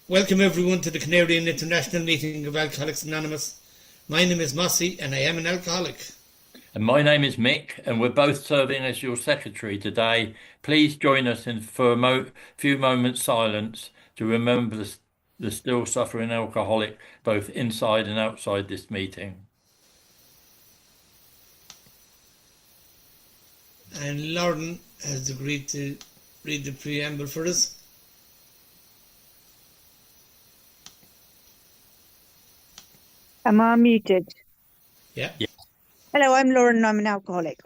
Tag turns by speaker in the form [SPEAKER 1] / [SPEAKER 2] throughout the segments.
[SPEAKER 1] Welcome everyone to the Canarian International Meeting of Alcoholics Anonymous. My name is Mossy and I am an alcoholic.
[SPEAKER 2] And my name is Mick, and we're both serving as your secretary today. Please join us for a few moments silence to remember the still suffering alcoholic, both inside and outside this meeting.
[SPEAKER 1] And Lauren has agreed to read the preamble for us.
[SPEAKER 3] Am I muted?
[SPEAKER 1] Yeah.
[SPEAKER 3] Hello, I'm Lauren and I'm an alcoholic.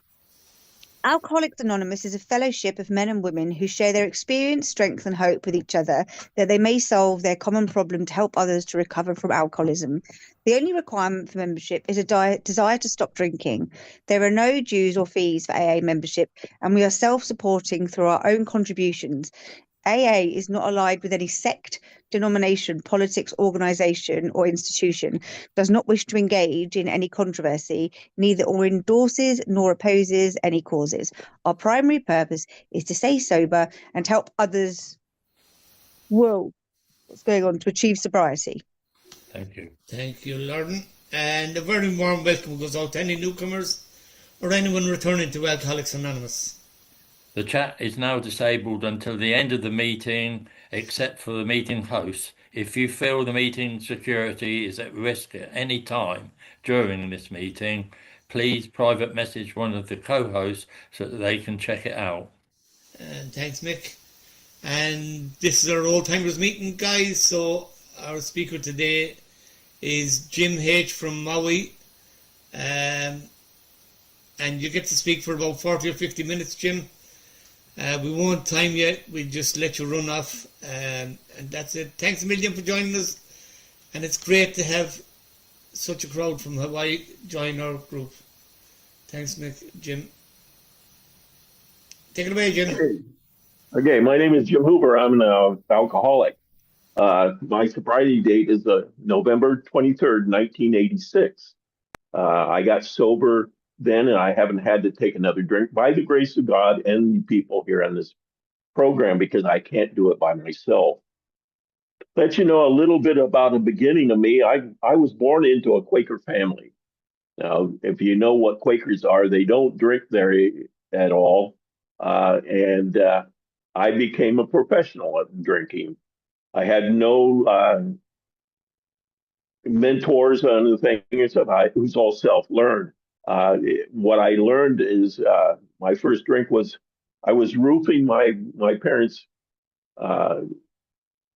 [SPEAKER 3] Alcoholics Anonymous is a fellowship of men and women who share their experience, strength and hope with each other that they may solve their common problem to help others to recover from alcoholism. The only requirement for membership is a desire to stop drinking. There are no dues or fees for AA membership, and we are self-supporting through our own contributions. AA is not allied with any sect, denomination, politics, organisation or institution, does not wish to engage in any controversy, neither endorses nor opposes any causes. Our primary purpose is to stay sober and help others. Whoa, what's going on? To achieve sobriety.
[SPEAKER 2] Thank you.
[SPEAKER 1] Thank you, Lauren. And a very warm welcome goes out to any newcomers or anyone returning to Alcoholics Anonymous.
[SPEAKER 2] The chat is now disabled until the end of the meeting, except for the meeting host. If you feel the meeting security is at risk at any time during this meeting, please private message one of the co-hosts so that they can check it out.
[SPEAKER 1] And thanks, Mick. And this is our old timers meeting, guys. So our speaker today is E.S.H from Maui. And you get to speak for about 40 or 50 minutes, Jim. We won't time yet. We'll just let you run off. And that's it. Thanks a million for joining us. And it's great to have such a crowd from Hawaii join our group. Thanks, Mick. Jim. Take it away, Jim.
[SPEAKER 4] Okay, my name is Jim Hoover. I'm an alcoholic. My sobriety date is November 23rd, 1986. I got sober then, and I haven't had to take another drink by the grace of God and the people here on this program because I can't do it by myself. Let you know a little bit about the beginning of me. I was born into a Quaker family. Now, if you know what Quakers are, they don't drink there at all. And I became a professional at drinking. I had no mentors on the thing and stuff. It was all self-learned. What I learned is my first drink was I was roofing my parents'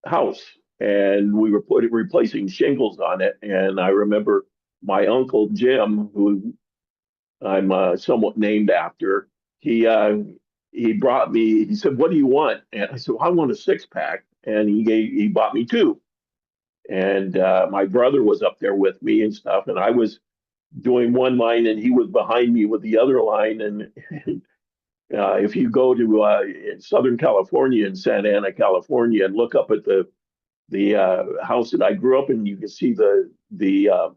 [SPEAKER 4] house, and we were replacing shingles on it. And I remember my uncle Jim, who I'm somewhat named after, he brought me. He said, "What do you want?" And I said, well, "I want a 6-pack," and he bought me 2. And my brother was up there with me and stuff, and I was doing one line, and he was behind me with the other line. And if you go to Southern California, in Santa Ana, California, and look up at the house that I grew up in, you can see the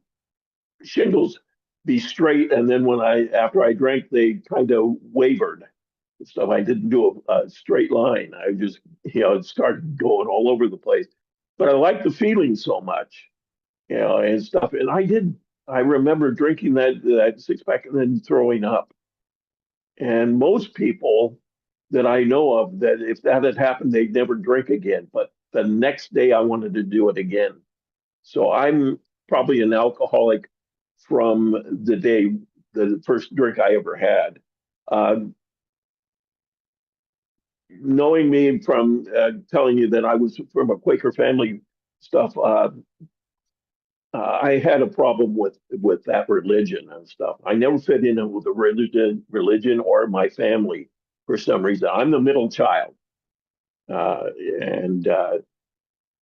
[SPEAKER 4] shingles be straight, and then after I drank, they kind of wavered. So I didn't do a straight line. I just it started going all over the place. But I liked the feeling so much, and stuff. And I remember drinking that 6-pack and then throwing up. And most people that I know of, that if that had happened, they'd never drink again. But the next day I wanted to do it again. So I'm probably an alcoholic from the first drink I ever had. Knowing me from telling you that I was from a Quaker family stuff, I had a problem with that religion and stuff. I never fit in with the religion or my family for some reason. I'm the middle child, and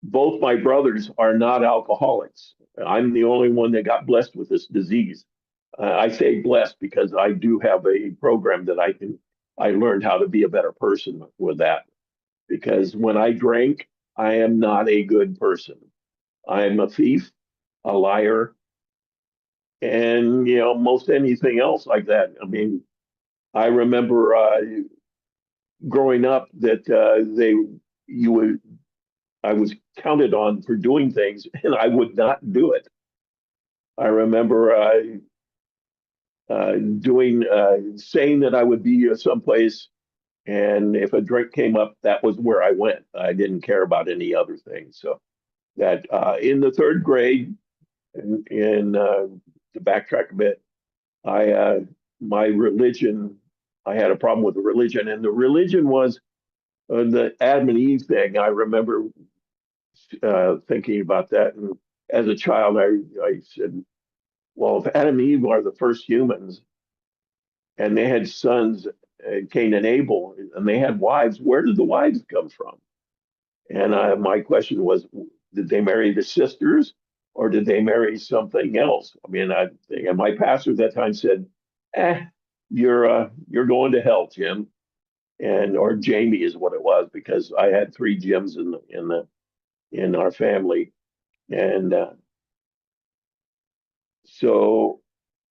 [SPEAKER 4] both my brothers are not alcoholics. I'm the only one that got blessed with this disease. I say blessed because I do have a program that I learned how to be a better person with that. Because when I drank, I am not a good person. I'm a thief, a liar, and most anything else like that. I mean, I remember growing up that I was counted on for doing things, and I would not do it. I remember saying that I would be someplace, and if a drink came up, that was where I went. I didn't care about any other things. So that in the third grade, to backtrack a bit, I my religion, I had a problem with the religion, and the religion was the Adam and Eve thing. I remember thinking about that, and as a child, I said, well, if Adam and Eve are the first humans, and they had sons, Cain and Abel, and they had wives, where did the wives come from? And my question was, did they marry the sisters, or did they marry something else? I mean, and my pastor at that time said, you're going to hell, Jim." And or Jamie is what it was, because I had three Jims in our family. And so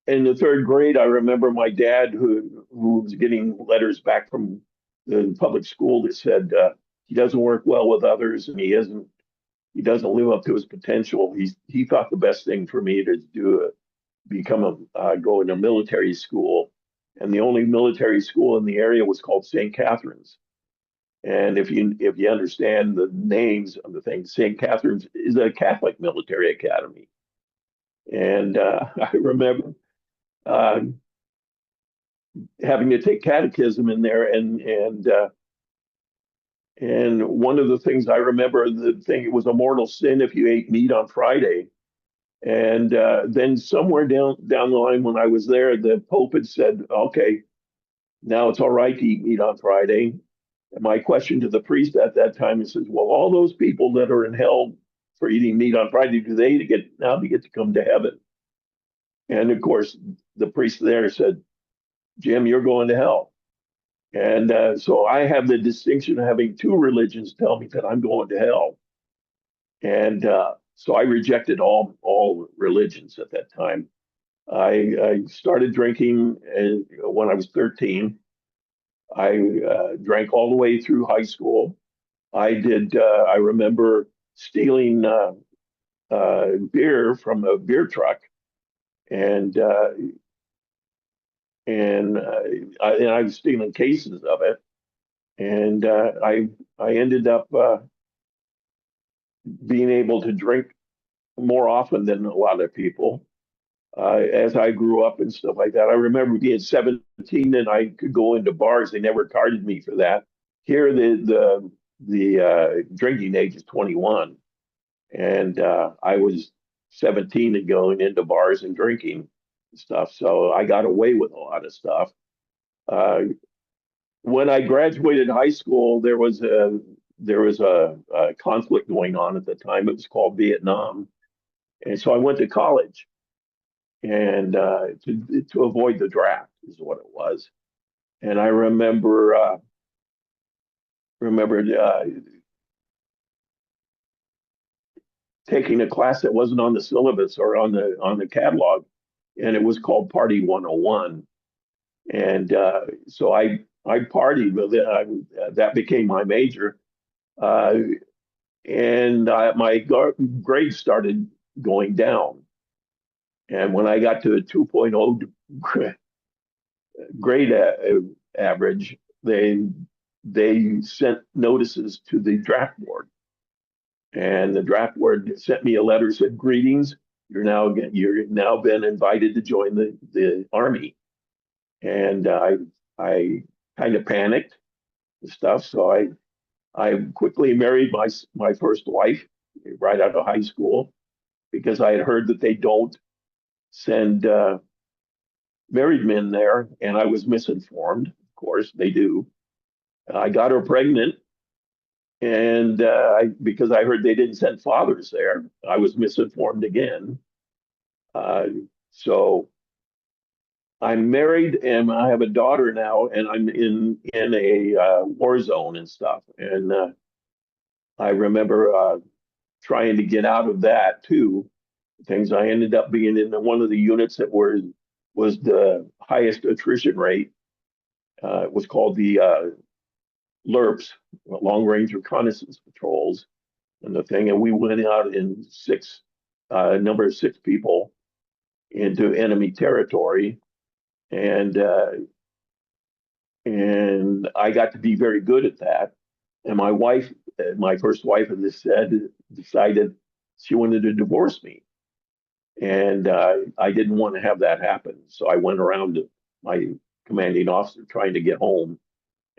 [SPEAKER 4] in the third grade, I remember my dad, who was getting letters back from the public school that said he doesn't work well with others, and he doesn't live up to his potential. He thought the best thing for me to do go into military school, and the only military school in the area was called St. Catherine's. And if you understand the names of the things, St. Catherine's is a Catholic military academy. And I remember uh, having to take catechism in there, and one of the things I remember, the thing, it was a mortal sin if you ate meat on Friday. And then somewhere down the line, when I was there, the Pope had said, "Okay, now it's all right to eat meat on Friday." And my question to the priest at that time is, "Well, all those people that are in hell for eating meat on Friday, do they get to come to heaven?" And of course, the priest there said, "Jim, you're going to hell." And so I have the distinction of having two religions tell me that I'm going to hell. And so I rejected all religions at that time. I started drinking when I was 13. I drank all the way through high school. I did. I remember stealing beer from a beer truck, and I was stealing cases of it, and I ended up being able to drink more often than a lot of people. As I grew up and stuff like that, I remember being 17 and I could go into bars. They never carded me for that. Here, the drinking age is 21, and I was 17 and going into bars and drinking stuff. So I got away with a lot of stuff. Uh, when I graduated high school, there was a conflict going on at the time. It was called Vietnam, and so I went to college, and to avoid the draft is what it was. And I remembered taking a class that wasn't on the syllabus or on the catalog, and it was called Party 101. And so I partied with it. That became my major, uh, and my grades started going down. And when I got to a 2.0 grade average, they sent notices to the draft board, and the draft board sent me a letter, said, "Greetings, you're now been invited to join the army." And I kind of panicked and stuff, so I quickly married my first wife right out of high school, because I had heard that they don't send married men there, and I was misinformed. Of course, they do. I got her pregnant, and because I heard they didn't send fathers there, I was misinformed again. Uh, so I'm married, and I have a daughter now, and I'm in a war zone and stuff. And I remember trying to get out of that too. Things I ended up being in one of the units that was the highest attrition rate. It was called the LRPs, Long Range Reconnaissance Patrols. the thing, and we went out in number of 6 people into enemy territory, and I got to be very good at that. And my wife, my first wife, as I said, decided she wanted to divorce me, and I didn't want to have that happen. So I went around to my commanding officer trying to get home,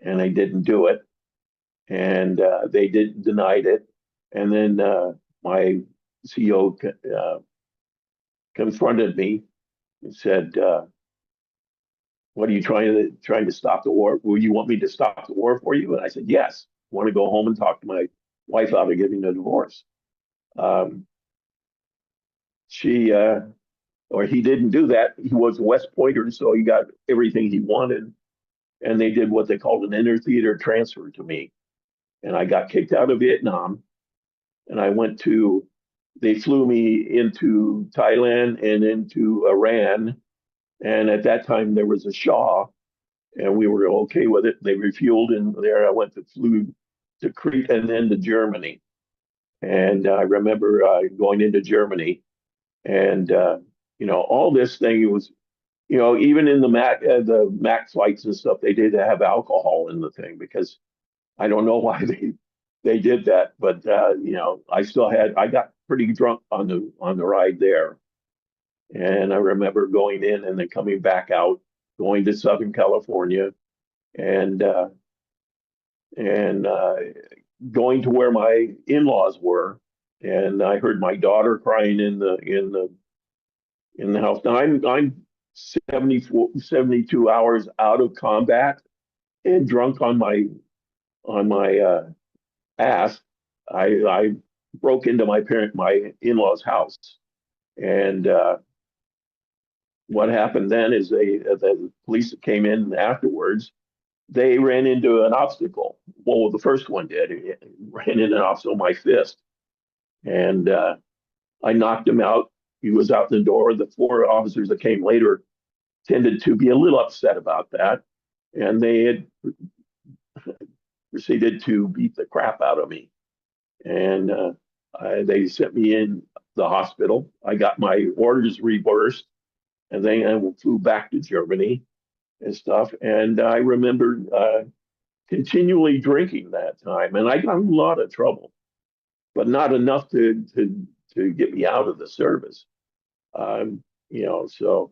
[SPEAKER 4] and I didn't do it, and they denied it. And then my CEO confronted me and said, "What are you trying to stop the war? Will you want me to stop the war for you?" And I said, "Yes. I want to go home and talk to my wife out of getting a divorce." Um, she or he didn't do that. He was a West Pointer, so he got everything he wanted, and they did what they called an inter-theater transfer to me, and I got kicked out of Vietnam, and I went to. They flew me into Thailand and into Iran, and at that time there was a Shah, and we were okay with it. They refueled, and there I flew to Crete and then to Germany. And I remember going into Germany, and all this thing. It was, even in the Mac flights and stuff, they did have alcohol in the thing because I don't know why they did that, but I got pretty drunk on the ride there, and I remember going in and then coming back out, going to Southern California, and going to where my in-laws were, and I heard my daughter crying in the house. Now I'm 72 hours out of combat and drunk on my ass. I broke into my in-laws' house, and what happened then is the police came in afterwards. They ran into an obstacle. Well, the first one did. It ran into an obstacle, my fist, and I knocked him out. He was out the door. The 4 officers that came later tended to be a little upset about that, and they had proceeded to beat the crap out of me. And they sent me in the hospital. I got my orders reversed, and then I flew back to Germany and stuff. And I remember continually drinking that time, and I got in a lot of trouble, but not enough to get me out of the service. So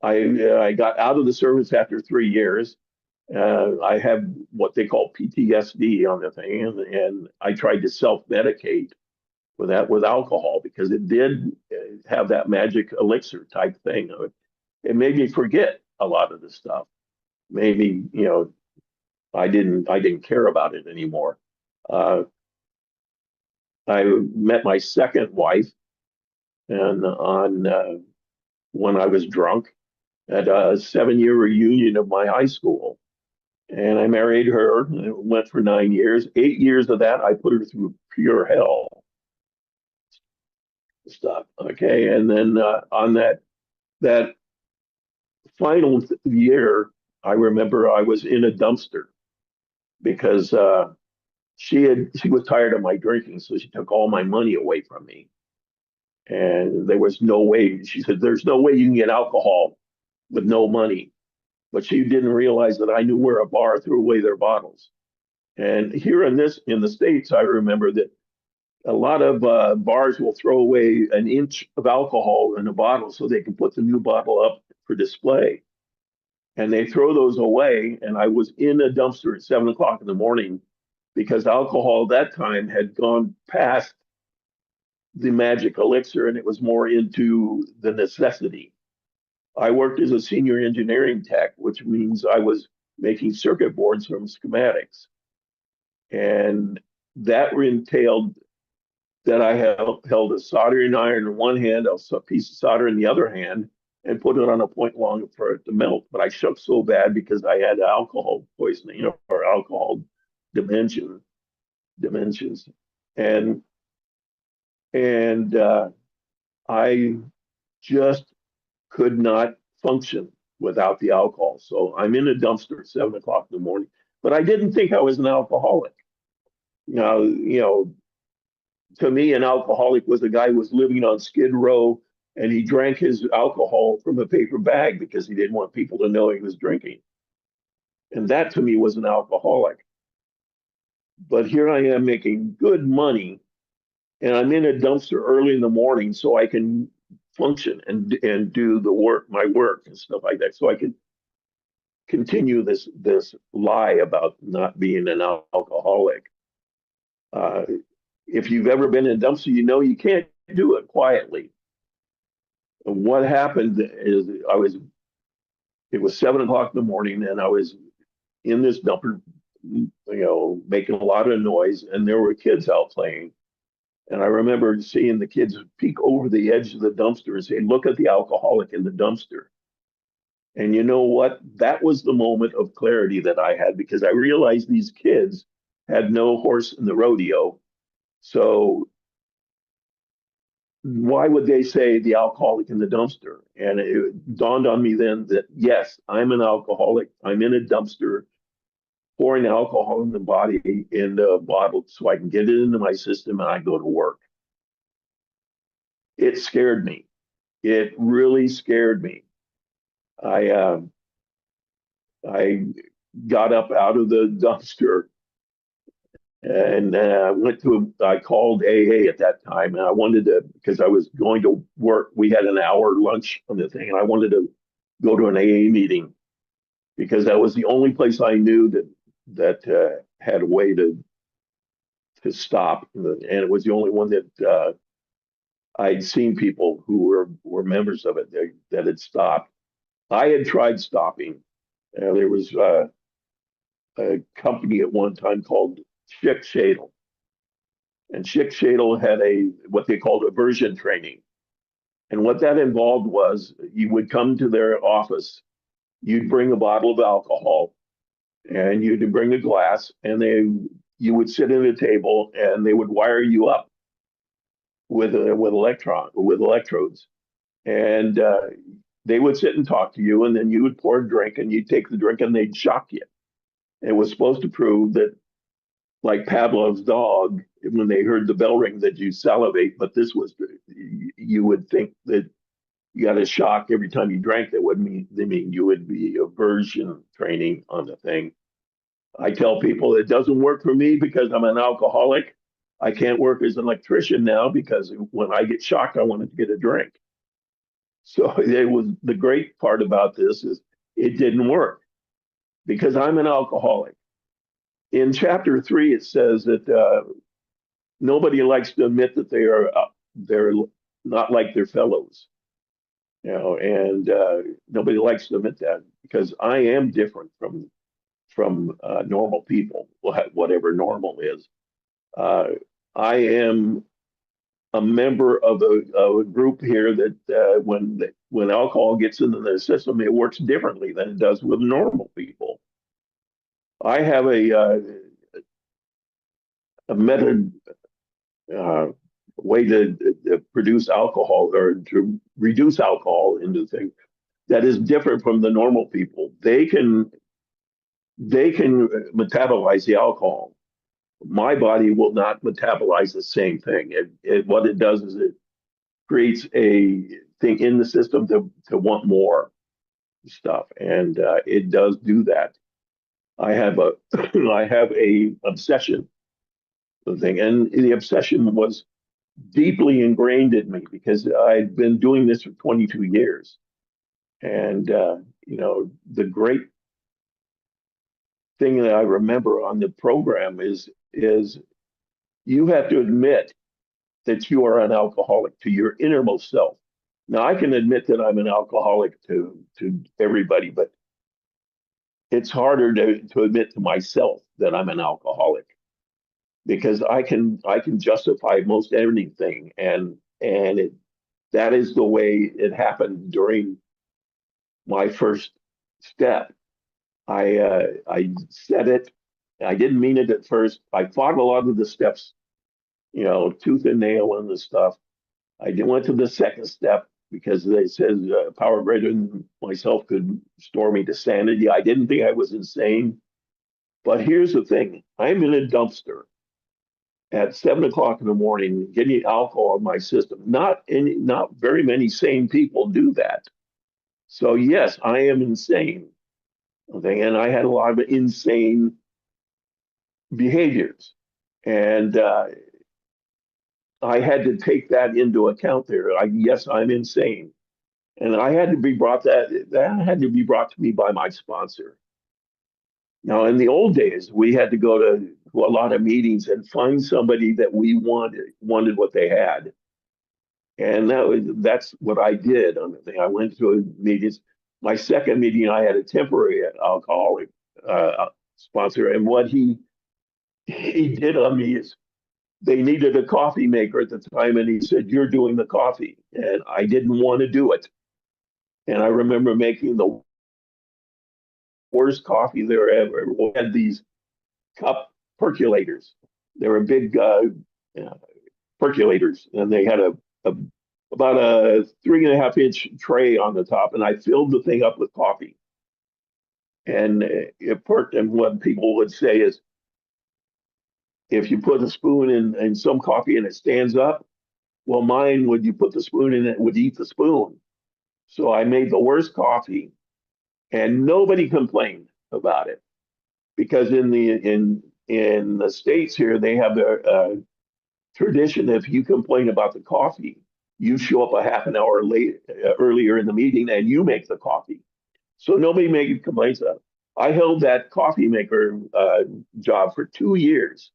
[SPEAKER 4] I got out of the service after 3 years. I had what they call PTSD on the thing, and I tried to self-medicate with alcohol because it did have that magic elixir type thing. It made me forget a lot of the stuff. Maybe I didn't care about it anymore. Uh, I met my second wife, and on when I was drunk at a 7-year reunion of my high school, and I married her. And it went for 9 years. 8 years of that, I put her through pure hell stuff. Okay, and then on that final year, I remember I was in a dumpster because she was tired of my drinking, so she took all my money away from me. And there was no way. She said, "There's no way you can get alcohol with no money." But she didn't realize that I knew where a bar threw away their bottles. And here in the States, I remember that a lot of bars will throw away an inch of alcohol in a bottle so they can put the new bottle up for display. And they throw those away. And I was in a dumpster at 7 o'clock in the morning because alcohol at that time had gone past the magic elixir and it was more into the necessity. I worked as a senior engineering tech, which means I was making circuit boards from schematics. And that entailed that I held a soldering iron in one hand, a piece of solder in the other hand, and put it on a point long for it to melt. But I shook so bad because I had alcohol poisoning, or alcohol dimensions, and I just could not function without the alcohol. So I'm in a dumpster at 7 o'clock in the morning, but I didn't think I was an alcoholic. Now, to me, an alcoholic was a guy who was living on Skid Row and he drank his alcohol from a paper bag because he didn't want people to know he was drinking. And that to me was an alcoholic. But here I am making good money and I'm in a dumpster early in the morning so I can function and do my work and stuff like that. So I can continue this lie about not being an alcoholic. Uh, if you've ever been in a dumpster, you can't do it quietly. And what happened is it was 7 o'clock in the morning and I was in this dumpster, making a lot of noise and there were kids out playing. And I remember seeing the kids peek over the edge of the dumpster and say, look at the alcoholic in the dumpster. And you know what? That was the moment of clarity that I had because I realized these kids had no horse in the rodeo. So why would they say the alcoholic in the dumpster? And it dawned on me then that yes, I'm an alcoholic. I'm in a dumpster pouring alcohol in the body in a bottle so I can get it into my system and I go to work. It scared me. It really scared me. I got up out of the dumpster and I called AA at that time and I wanted to, because I was going to work. We had an hour lunch on the thing and I wanted to go to an AA meeting because that was the only place I knew that had a way to stop. And it was the only one that I'd seen people who were members of it that had stopped. I had tried stopping. There was a company at one time called E.S.H. And E.S.H. had what they called aversion training. And what that involved was you would come to their office, you'd bring a bottle of alcohol, and you'd bring a glass, and you would sit at a table, and they would wire you up with electrodes, and they would sit and talk to you, and then you would pour a drink, and you'd take the drink, and they'd shock you. It was supposed to prove that, like Pavlov's dog, when they heard the bell ring, that you salivate. But this was, you would think that you got a shock every time you drank. That would mean you would be aversion training on the thing. I tell people it doesn't work for me because I'm an alcoholic. I can't work as an electrician now because when I get shocked, I want to get a drink. So it was the great part about this is it didn't work because I'm an alcoholic. In chapter 3, it says that nobody likes to admit that they're not like their fellows, and nobody likes to admit that because I am different from normal people, whatever normal is. I am a member of a group here that when alcohol gets into the system, it works differently than it does with normal people. I have a method way to produce alcohol or to reduce alcohol into things that is different from the normal people. They can metabolize the alcohol. My body will not metabolize the same thing. What it does is it creates a thing in the system to want more stuff, and it does do that. I have a I have a obsession thing, and the obsession was deeply ingrained in me because I'd been doing this for 22 years. And, the great thing that I remember on the program is you have to admit that you are an alcoholic to your innermost self. Now, I can admit that I'm an alcoholic to everybody, but it's harder to admit to myself that I'm an alcoholic because I can justify most anything, and that is the way it happened during my first step. I said it. I didn't mean it at first. I fought a lot of the steps, tooth and nail and the stuff. Went to the second step because they said power greater than myself could restore me to sanity. I didn't think I was insane. But here's the thing. I'm in a dumpster. at 7 o'clock in the morning, getting alcohol in my system. Not very many sane people do that. So yes, I am insane. Okay, and I had a lot of insane behaviors, and I had to take that into account there. Yes, I'm insane, and I had to be brought that had to be brought to me by my sponsor. Now, in the old days, we had to go to a lot of meetings and find somebody that we wanted what they had, and that's what I did on the thing. I went to meetings. My second meeting, I had a temporary alcoholic sponsor, and what he did on me is they needed a coffee maker at the time, and he said, "You're doing the coffee," and I didn't want to do it. And I remember making the worst coffee there ever. We had these cup percolators. They were big percolators, and they had a about a 3.5 inch tray on the top, and I filled the thing up with coffee. And it perked. And what people would say is, if you put a spoon in some coffee and it stands up, well, mine would you put the spoon in it would eat the spoon. So I made the worst coffee, and nobody complained about it because in the states here they have their tradition. If you complain about the coffee, you show up a half an hour late earlier in the meeting and you make the coffee. So nobody made complaints of it. I held that coffee maker job for 2 years.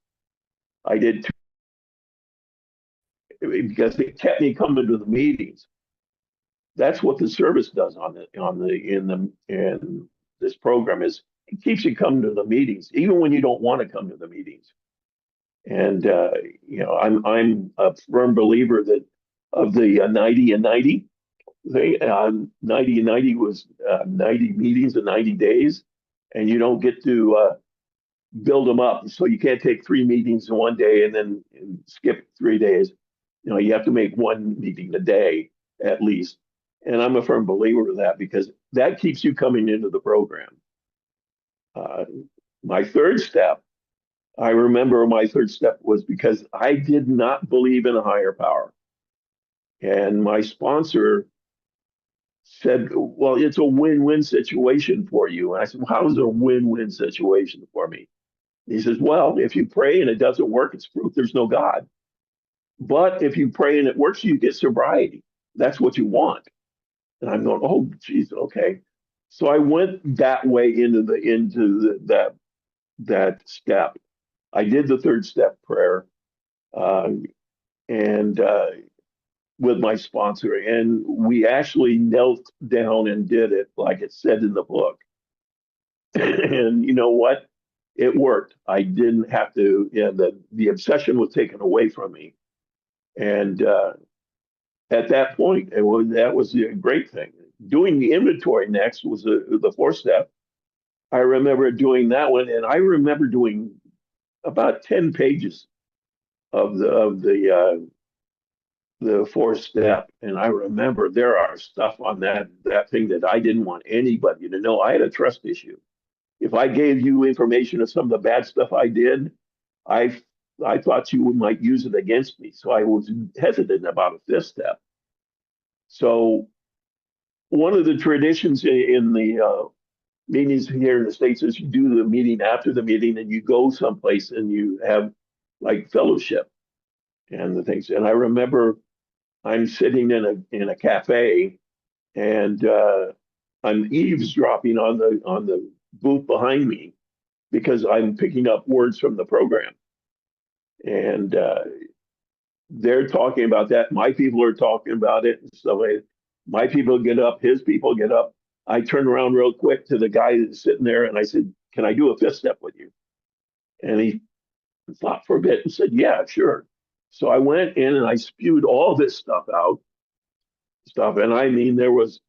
[SPEAKER 4] I did because it kept me coming to the meetings. That's what the service does in this program is it keeps you coming to the meetings, even when you don't want to come to the meetings. And I'm a firm believer that of the 90 and 90 thing, 90 and 90 was 90 meetings in 90 days, and you don't get to build them up. So you can't take 3 meetings in one day and then skip 3 days. You have to make one meeting a day at least. And I'm a firm believer of that because that keeps you coming into the program. Uh, my third step, I remember my third step was because I did not believe in a higher power. And my sponsor said, "Well, it's a win-win situation for you." And I said, "Well, how is it a win-win situation for me?" He says, "Well, if you pray and it doesn't work, it's proof there's no God. But if you pray and it works, you get sobriety. That's what you want." And I'm going, "Oh, geez, okay." So I went that way that step. I did the third step prayer, and with my sponsor, and we actually knelt down and did it like it said in the book. And you know what? It worked. I didn't have to. The obsession was taken away from me, and at that point, that was a great thing. Doing the inventory next was the fourth step. I remember doing that one, and I remember doing about 10 pages of the fourth step. And I remember there are stuff on that thing that I didn't want anybody to know. I had a trust issue. If I gave you information of some of the bad stuff I did, I I thought you might use it against me. So I was hesitant about a fifth step. So one of the traditions in the meetings here in the States is you do the meeting after the meeting and you go someplace and you have like fellowship and the things. And I remember I'm sitting in a cafe and I'm eavesdropping on the booth behind me because I'm picking up words from the program. And they're talking about that. My people are talking about it. So my people get up, his people get up. I turn around real quick to the guy that's sitting there and I said, "Can I do a fifth step with you?" And he thought for a bit and said, "Yeah, sure." So I went in and I spewed all this stuff. And I mean, there was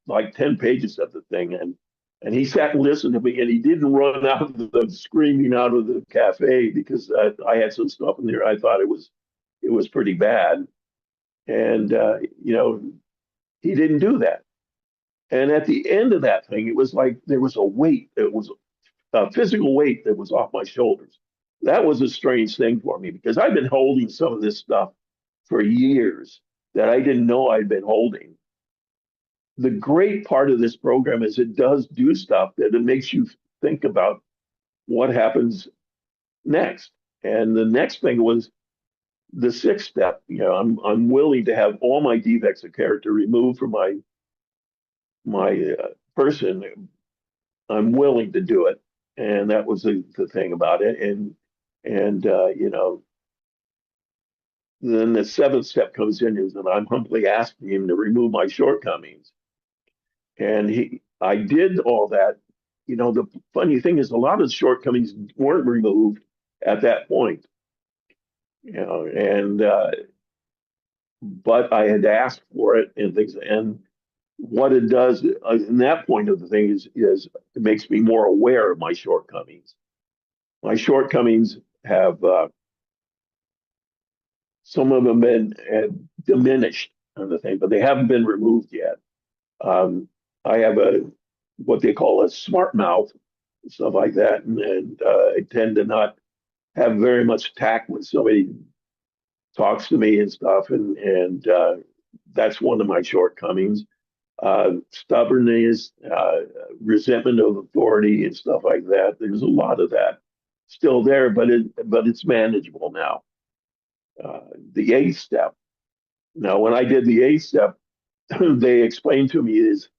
[SPEAKER 4] like 10 pages of the thing. And he sat and listened to me and he didn't run out of the screaming out of the cafe because I had some stuff in there. I thought it was pretty bad. And, he didn't do that. And at the end of that thing, it was like there was a weight. It was a physical weight that was off my shoulders. that was a strange thing for me because I've been holding some of this stuff for years that I didn't know I'd been holding. The great part of this program is it does do stuff that it makes you think about what happens next. And the next thing was the sixth step. I'm willing to have all my defects of character removed from my person. I'm willing to do it, and that was the thing about it. And then the seventh step comes in is that I'm humbly asking him to remove my shortcomings, and I did all that. The funny thing is, a lot of the shortcomings weren't removed at that point. And but I had asked for it and things, and what it does in that point of the thing is it makes me more aware of my shortcomings. My shortcomings have some of them been diminished on the thing, but they haven't been removed yet. I have what they call a smart mouth, stuff like that, and I tend to not have very much tact when somebody talks to me and stuff, and that's one of my shortcomings. Stubbornness, resentment of authority, and stuff like that. There's a lot of that still there, but it's manageable now. The eighth step. Now, when I did the eighth step, they explained to me is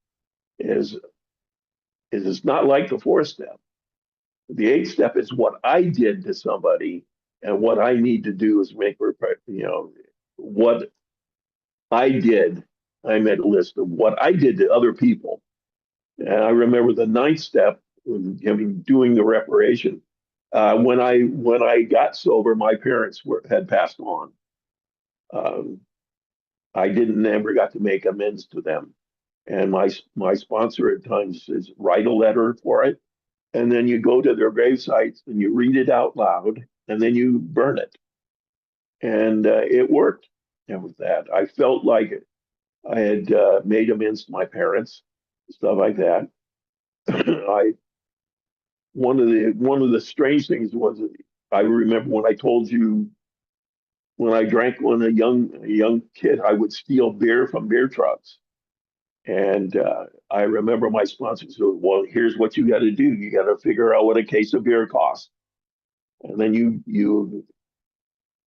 [SPEAKER 4] it's not like the fourth step. The eighth step is what I did to somebody, and what I need to do is make what I did. I made a list of what I did to other people, and I remember the ninth step, doing the reparation. When I got sober, my parents had passed on. Um, I didn't never got to make amends to them, and my sponsor at times says write a letter for it, and then you go to their grave sites and you read it out loud, and then you burn it, and it worked. And with that, I felt like I had made amends to my parents, stuff like that. I one of the strange things was I remember when I told you when I drank when a young kid, I would steal beer from beer trucks. And I remember my sponsor said, "Well, here's what you got to do. You got to figure out what a case of beer costs, and then you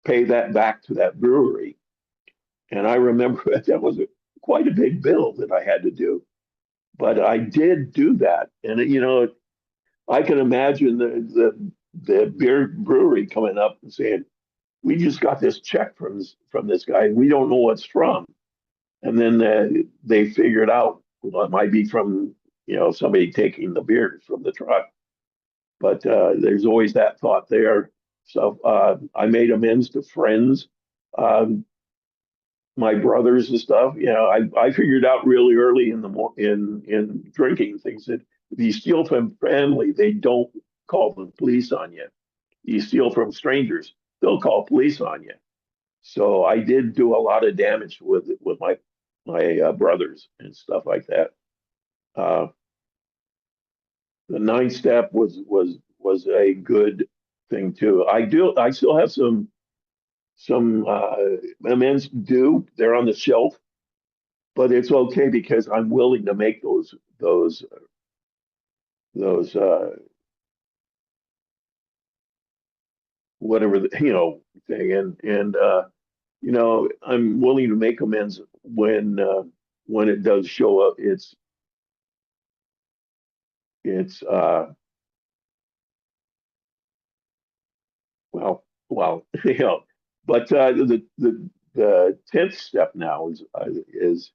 [SPEAKER 4] pay that back to that brewery." And I remember that was quite a big bill that I had to do, but I did do that. And I can imagine the beer brewery coming up and saying, "We just got this check from this guy. We don't know what's from." And then they figured out, well, it might be from somebody taking the beers from the truck. But there's always that thought there. So I made amends to friends, um, my brothers and stuff. I figured out really early in drinking things that if you steal from family, they don't call the police on you. You steal from strangers, they'll call police on you. So I did do a lot of damage with my brothers and stuff like that. Uh, the ninth step was a good thing too. I still have some amends due. They're on the shelf, but it's okay because I'm willing to make those whatever thing, and I'm willing to make amends when it does show up. It's well, but the tenth step now is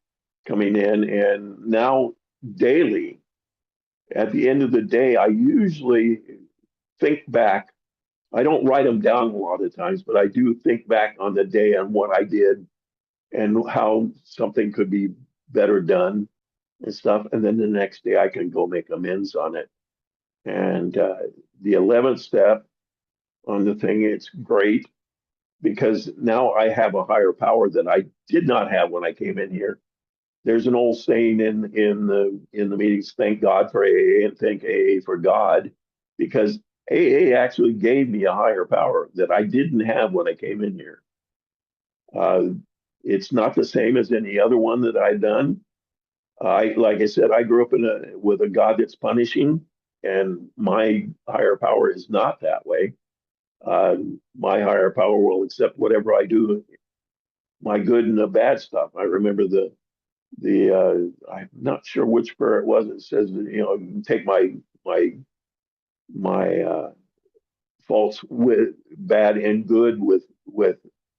[SPEAKER 4] coming in, and now daily at the end of the day, I usually think back. I don't write them down a lot of times, but I do think back on the day and what I did and how something could be better done and stuff. And then the next day I can go make amends on it. And the 11th step on the thing, it's great because now I have a higher power that I did not have when I came in here. There's an old saying in the meetings, thank God for AA and thank AA for God, because AA actually gave me a higher power that I didn't have when I came in here. It's not the same as any other one that I've done. Like I said, I grew up with a God that's punishing, and my higher power is not that way. My higher power will accept whatever I do, my good and the bad stuff. I remember I'm not sure which prayer it was. It says, take my faults with bad and good with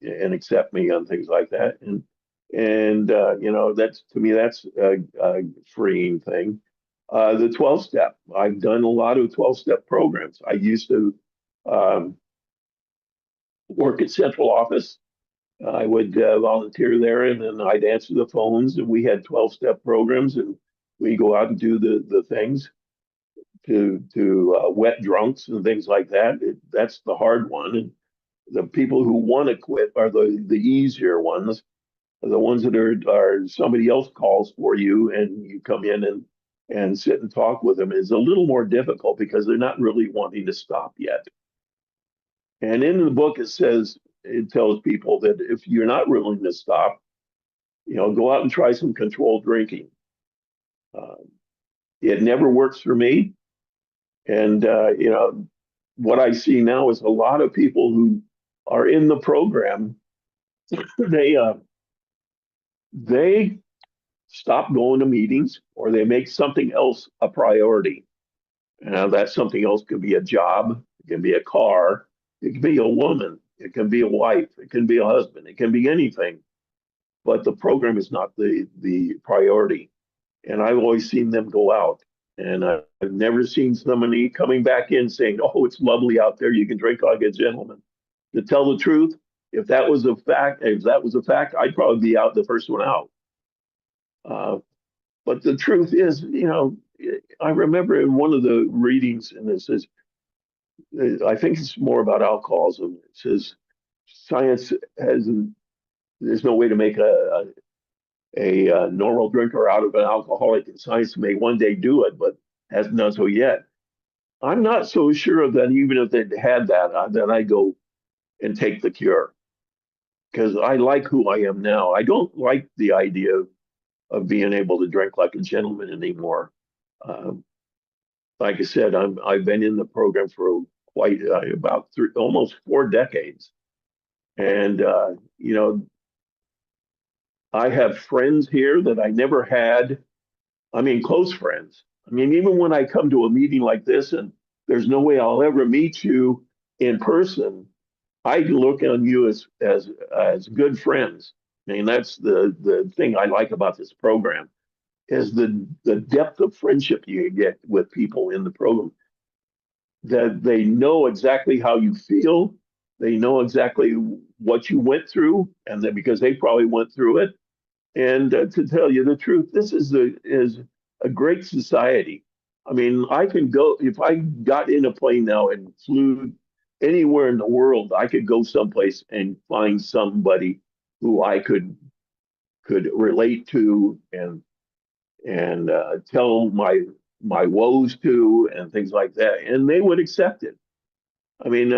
[SPEAKER 4] and accept me on things like that. And that's, to me, that's a freeing thing. The 12 step, I've done a lot of 12-step programs. I used to um, work at central office. I would volunteer there, and then I'd answer the phones, and we had 12-step programs, and we go out and do the things to wet drunks and things like that. That's the hard one. And the people who want to quit are the easier ones, the ones that are somebody else calls for you and you come in and sit and talk with them is a little more difficult because they're not really wanting to stop yet. And in the book, it tells people that if you're not willing to stop, go out and try some controlled drinking. Uh, it never works for me. And, what I see now is a lot of people who are in the program, they they stop going to meetings or they make something else a priority. That something else could be a job, it can be a car, it can be a woman, it can be a wife, it can be a husband, it can be anything. But the program is not the priority. And I've always seen them go out. And I've never seen somebody coming back in saying, "Oh, it's lovely out there. You can drink like a gentleman." To tell the truth, if that was a fact, I'd probably be out the first one out. Uh, but the truth is, I remember in one of the readings, and it says, I think it's more about alcoholism. It says, science there's no way to make a normal drinker out of an alcoholic, and science may one day do it, but hasn't done so yet. I'm not so sure that even if they'd had that, then I'd go and take the cure because I like who I am now. I don't like the idea of being able to drink like a gentleman anymore. Um, like I said, I've been in the program for quite about almost 4 decades, and I have friends here that I never had. I mean, close friends. I mean, even when I come to a meeting like this and there's no way I'll ever meet you in person, I look on you as good friends. I mean, that's the thing I like about this program is the depth of friendship you get with people in the program. That they know exactly how you feel, they know exactly what you went through, and that because they probably went through it. And to tell you the truth, this is a great society. I mean, I can go if I got in a plane now and flew anywhere in the world, I could go someplace and find somebody who I could relate to and tell my woes to and things like that, and they would accept it. I mean,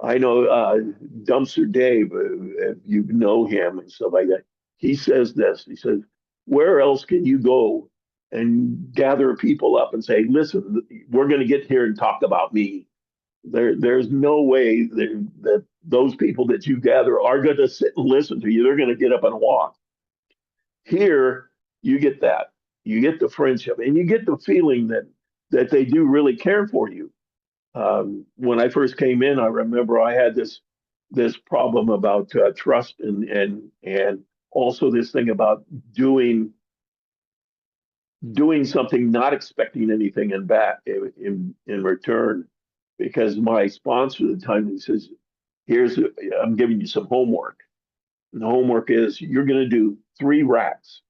[SPEAKER 4] I know Dumpster Dave, if you know him and stuff like that. He says this. He says, "Where else can you go and gather people up and say, listen, we're going to get here and talk about me? There's no way that those people that you gather are going to sit and listen to you. They're going to get up and walk. Here, you get that. You get the friendship, and you get the feeling that they do really care for you." When I first came in, I remember I had this problem about trust and also this thing about doing something, not expecting anything in back in return, because my sponsor at the time he says, "Here's I'm giving you some homework. And the homework is you're going to do 3 RAKs,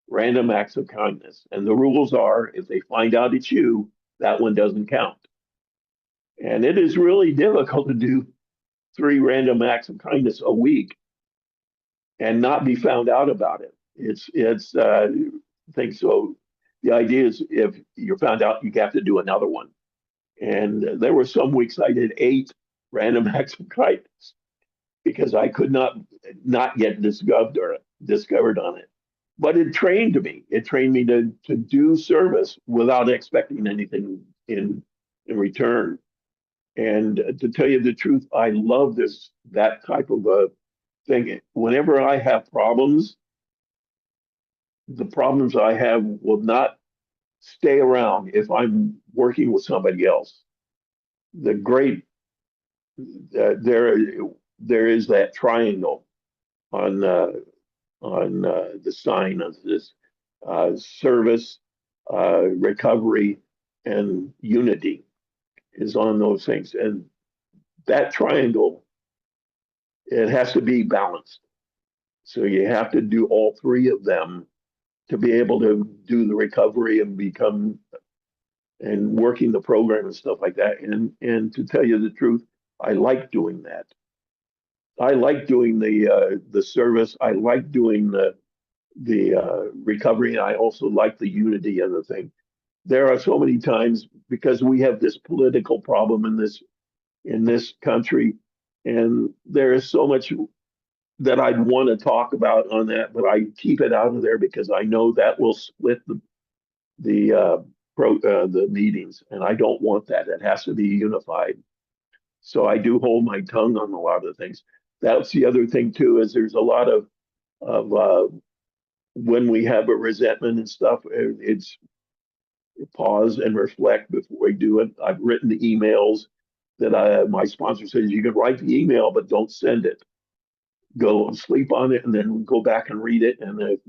[SPEAKER 4] random acts of kindness, and the rules are if they find out it's you, that one doesn't count." And it is really difficult to do 3 random acts of kindness a week and not be found out about it. It's I think so. The idea is if you're found out, you have to do another one. And there were some weeks I did 8 random acts of kindness because I could not yet discovered on it. But it trained me. It trained me to do service without expecting anything in return. And to tell you the truth, I love that type of a thing. Whenever I have problems, the problems I have will not stay around if I'm working with somebody else. The great there there is that triangle on the sign of this service, recovery, and unity is on those things, and that triangle, it has to be balanced. So you have to do all 3 of them to be able to do the recovery and become and working the program and stuff like that. And to tell you the truth, I like doing that. I like doing the service. I like doing the recovery. I also like the unity of the thing. There are so many times because we have this political problem in this country, and there is so much that I'd want to talk about on that, but I keep it out of there because I know that will split the meetings, and I don't want that. It has to be unified. So I do hold my tongue on a lot of things. That's the other thing too, is there's a lot of when we have a resentment and stuff, it's pause and reflect before we do it. I've written the emails that my sponsor says you can write the email, but don't send it. Go and sleep on it, and then go back and read it. And if,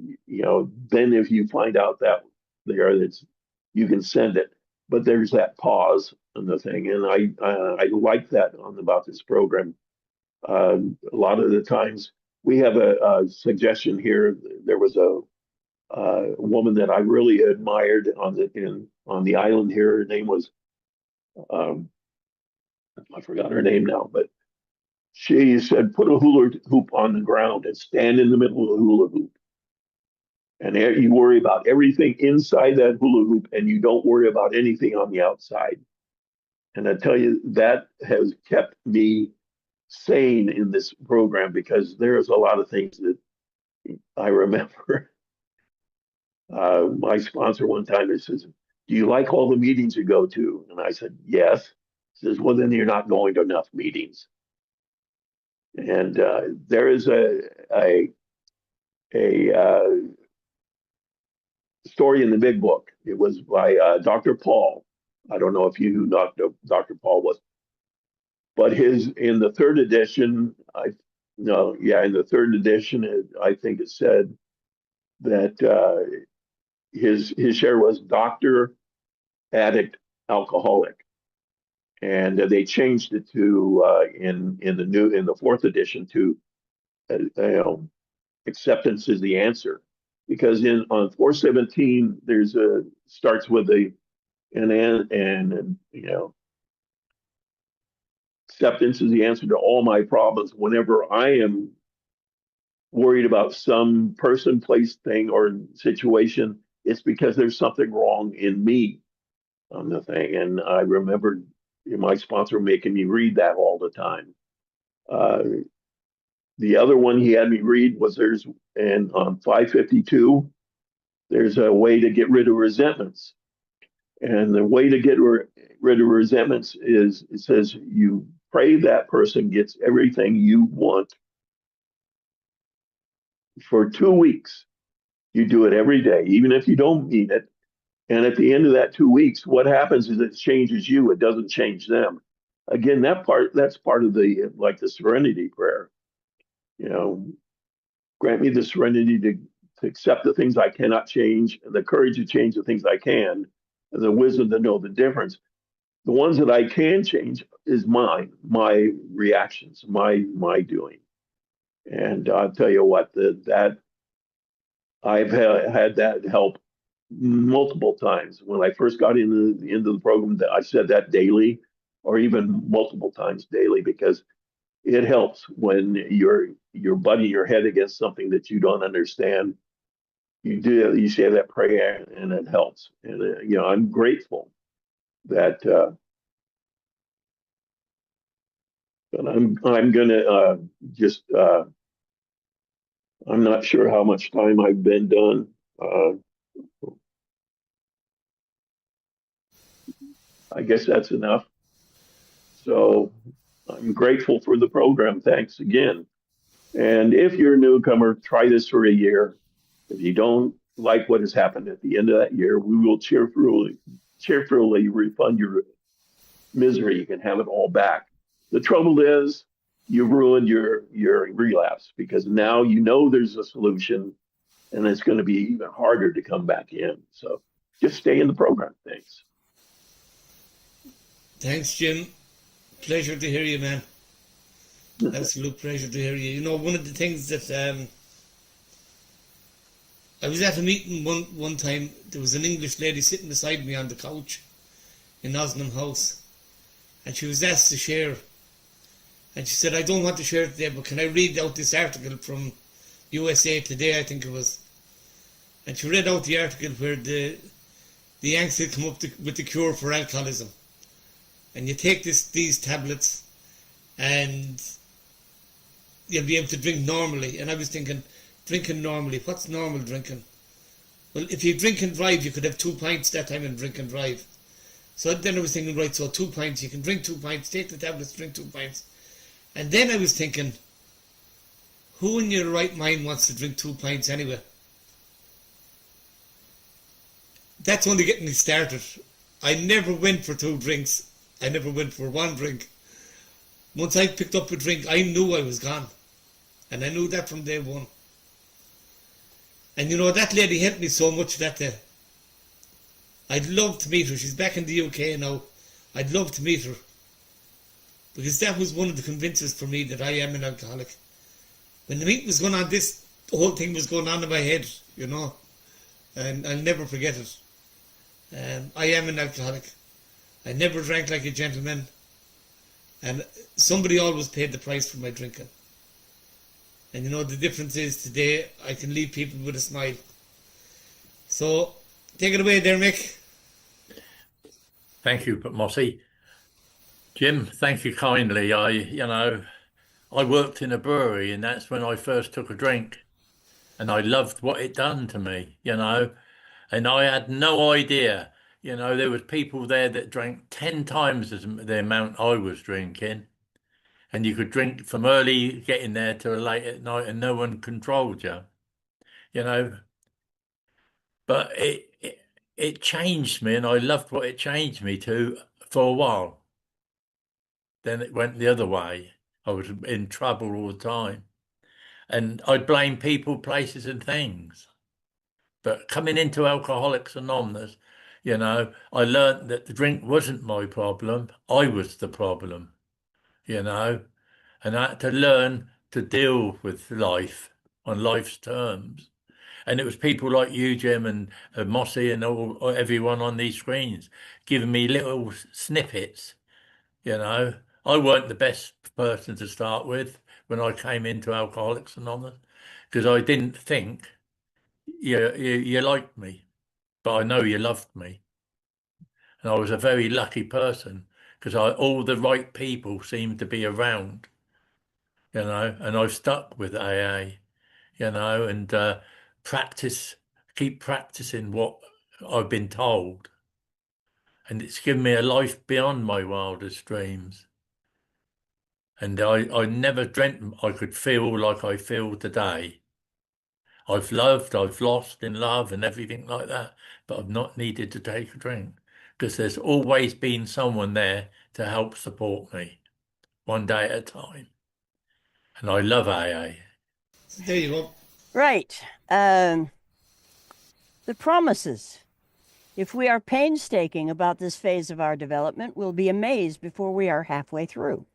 [SPEAKER 4] then if you find out that it's you can send it. But there's that pause on the thing, and I like that about this program. A lot of the times we have a suggestion here. There was a woman that I really admired on the island here. Her name was um, I forgot her name now, but she said put a hula hoop on the ground and stand in the middle of the hula hoop, and you worry about everything inside that hula hoop, and you don't worry about anything on the outside. And I tell you, that has kept me sane in this program because there's a lot of things that I remember. My sponsor one time he says, "Do you like all the meetings you go to?" And I said, "Yes." He says, "Well, then you're not going to enough meetings." And there is a story in the big book. It was by Dr. Paul. I don't know if you know who Dr. Paul was, but in the 3rd edition, in the 3rd edition, I think it said that his share was doctor, addict, alcoholic, and they changed it to in the 4th edition to acceptance is the answer, because on 417 there's a starts with and acceptance is the answer to all my problems. Whenever I am worried about some person, place, thing, or situation, it's because there's something wrong in me on the thing. And I remember my sponsor making me read that all the time. The other one he had me read was and on 552, there's a way to get rid of resentments. And the way to get rid of resentments is, it says, you pray that person gets everything you want for 2 weeks. You do it every day, even if you don't mean it. And at the end of that 2 weeks, what happens is it changes you. It doesn't change them. Again, that's part of the serenity prayer. Grant me the serenity to accept the things I cannot change, and the courage to change the things I can, and the wisdom to know the difference. The ones that I can change is my reactions, my doing. And I'll tell you what, that I've had that help multiple times. When I first got into the program, that I said that daily, or even multiple times daily, because it helps when you're butting your head against something that you don't understand. You say that prayer, and it helps. And I'm grateful that But I'm gonna just I'm not sure how much time I've been done. I guess that's enough. So I'm grateful for the program. Thanks again. And if you're a newcomer, try this for a year. If you don't like what has happened at the end of that year, we will cheerfully refund your misery. You can have it all back. The trouble is you've ruined your relapse because now you know there's a solution and it's going to be even harder to come back in. So just stay in the program. Thanks.
[SPEAKER 1] Thanks, Jim. Pleasure to hear you, man. Absolute pleasure to hear you. You know, one of the things that I was at a meeting one time. There was an English lady sitting beside me on the couch in Osnum House, and she was asked to share. And she said, "I don't want to share it today, but can I read out this article from USA Today, I think it was." And she read out the article where the Yanks had come up with the cure for alcoholism. And you take these tablets and you'll be able to drink normally. And I was thinking, drinking normally, what's normal drinking? Well, if you drink and drive, you could have 2 pints that time and drink and drive. So then I was thinking, right, so 2 pints, you can drink 2 pints, take the tablets, drink 2 pints. And then I was thinking, who in your right mind wants to drink 2 pints anyway? That's only getting me started. I never went for 2 drinks. I never went for 1 drink. Once I picked up a drink, I knew I was gone. And I knew that from day one. And you know, that lady helped me so much that day. I'd love to meet her. She's back in the UK now. I'd love to meet her. Because that was one of the convinces for me that I am an alcoholic. When the meeting was going on, the whole thing was going on in my head, you know. And I'll never forget it. I am an alcoholic. I never drank like a gentleman. And somebody always paid the price for my drinking. And you know, the difference is today I can leave people with a smile. So, take it away there, Mick.
[SPEAKER 2] Thank you, Mossy. Jim, thank you kindly. I worked in a brewery, and that's when I first took a drink. And I loved what it done to me, and I had no idea. There was people there that drank 10 times the amount I was drinking. And you could drink from early getting there till late at night and no one controlled you, But it changed me, and I loved what it changed me to for a while. Then it went the other way. I was in trouble all the time. And I'd blame people, places and things. But coming into Alcoholics Anonymous, I learned that the drink wasn't my problem. I was the problem, and I had to learn to deal with life on life's terms. And it was people like you, Jim, and Mossy, and everyone on these screens giving me little snippets. I weren't the best person to start with when I came into Alcoholics Anonymous because I didn't think you liked me, but I know you loved me. And I was a very lucky person because all the right people seemed to be around, and I've stuck with AA, and keep practicing what I've been told. And it's given me a life beyond my wildest dreams. And I never dreamt I could feel like I feel today. I've loved, I've lost in love and everything like that, but I've not needed to take a drink because there's always been someone there to help support me, one day at a time. And I love AA.
[SPEAKER 1] There you go.
[SPEAKER 5] Right. The promises. If we are painstaking about this phase of our development, we'll be amazed before we are halfway through.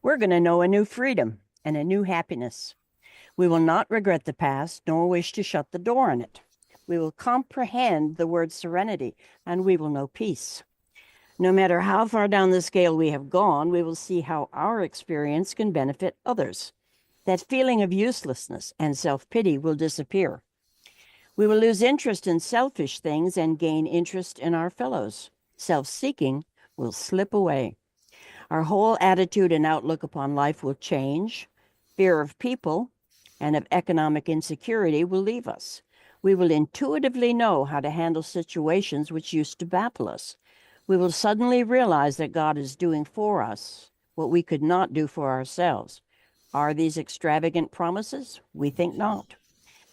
[SPEAKER 5] We're going to know a new freedom and a new happiness. We will not regret the past, nor wish to shut the door on it. We will comprehend the word serenity, and we will know peace. No matter how far down the scale we have gone, we will see how our experience can benefit others. That feeling of uselessness and self-pity will disappear. We will lose interest in selfish things and gain interest in our fellows. Self-seeking will slip away. Our whole attitude and outlook upon life will change. Fear of people and of economic insecurity will leave us. We will intuitively know how to handle situations which used to baffle us. We will suddenly realize that God is doing for us what we could not do for ourselves. Are these extravagant promises? We think not.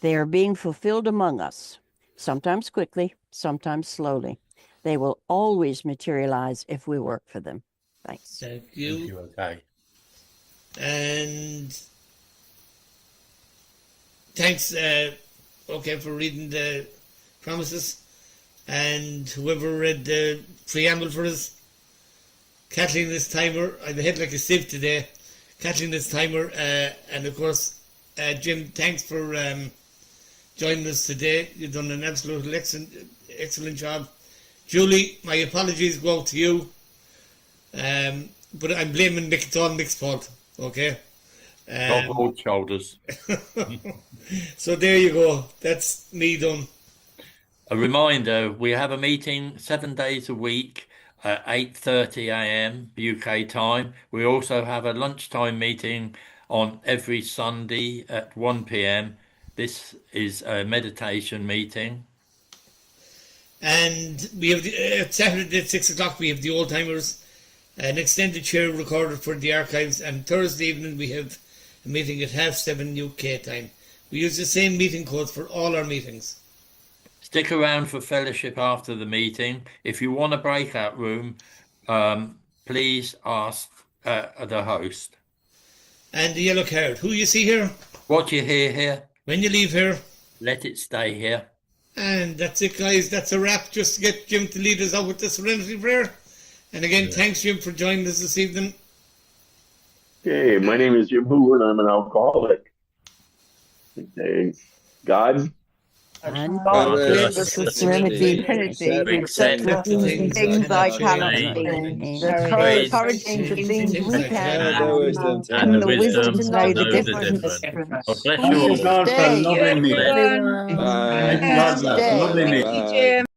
[SPEAKER 5] They are being fulfilled among us, sometimes quickly, sometimes slowly. They will always materialize if we work for them. Thanks.
[SPEAKER 1] Thank
[SPEAKER 2] Thank
[SPEAKER 1] you.
[SPEAKER 2] you. Okay.
[SPEAKER 1] And thanks, okay, for reading the promises. And whoever read the preamble for us, Kathleen this timer, I'm ahead like a sieve today. Kathleen this timer, and of course, Jim, thanks for joining us today. You've done an absolute excellent job. Julie, my apologies go out to you. But I'm blaming Mick, it's all Mick's fault, okay?
[SPEAKER 2] Got broad shoulders.
[SPEAKER 1] So there you go. That's me done.
[SPEAKER 2] A reminder, we have a meeting 7 days a week at 8:30 a.m. UK time. We also have a lunchtime meeting on every Sunday at 1 p.m. This is a meditation meeting.
[SPEAKER 1] And we have Saturday at 6 o'clock we have the old timers, an extended show recorded for the archives, and Thursday evening we have a meeting at 7:30 UK time. We use the same meeting codes for all our meetings.
[SPEAKER 2] Stick around for fellowship after the meeting. If you want a breakout room, please ask the host.
[SPEAKER 1] And the yellow card. Who you see here?
[SPEAKER 2] What you hear here,
[SPEAKER 1] When you leave here.
[SPEAKER 2] let it stay here.
[SPEAKER 1] And that's it, guys. That's a wrap. Just to get Jim to lead us out with the Serenity Prayer. And again, thanks, Jim, for joining us this evening.
[SPEAKER 4] Okay, my name is Jim Hoover and I'm an alcoholic. Okay. God,
[SPEAKER 5] And
[SPEAKER 6] the serenity,
[SPEAKER 1] Accept
[SPEAKER 6] accept
[SPEAKER 1] the
[SPEAKER 3] things I cannot
[SPEAKER 1] change.
[SPEAKER 3] see.
[SPEAKER 2] Praise
[SPEAKER 3] Encouraging the things we
[SPEAKER 1] Things I
[SPEAKER 3] can,
[SPEAKER 1] can.
[SPEAKER 3] and the wisdom to know the difference.
[SPEAKER 2] God bless
[SPEAKER 6] Thank
[SPEAKER 2] you
[SPEAKER 6] you,
[SPEAKER 2] all.
[SPEAKER 6] God, for a lovely meeting.
[SPEAKER 3] Everyone.
[SPEAKER 6] Bye.
[SPEAKER 3] God bless.
[SPEAKER 6] Lovely meeting.
[SPEAKER 3] Bye.
[SPEAKER 6] Bye.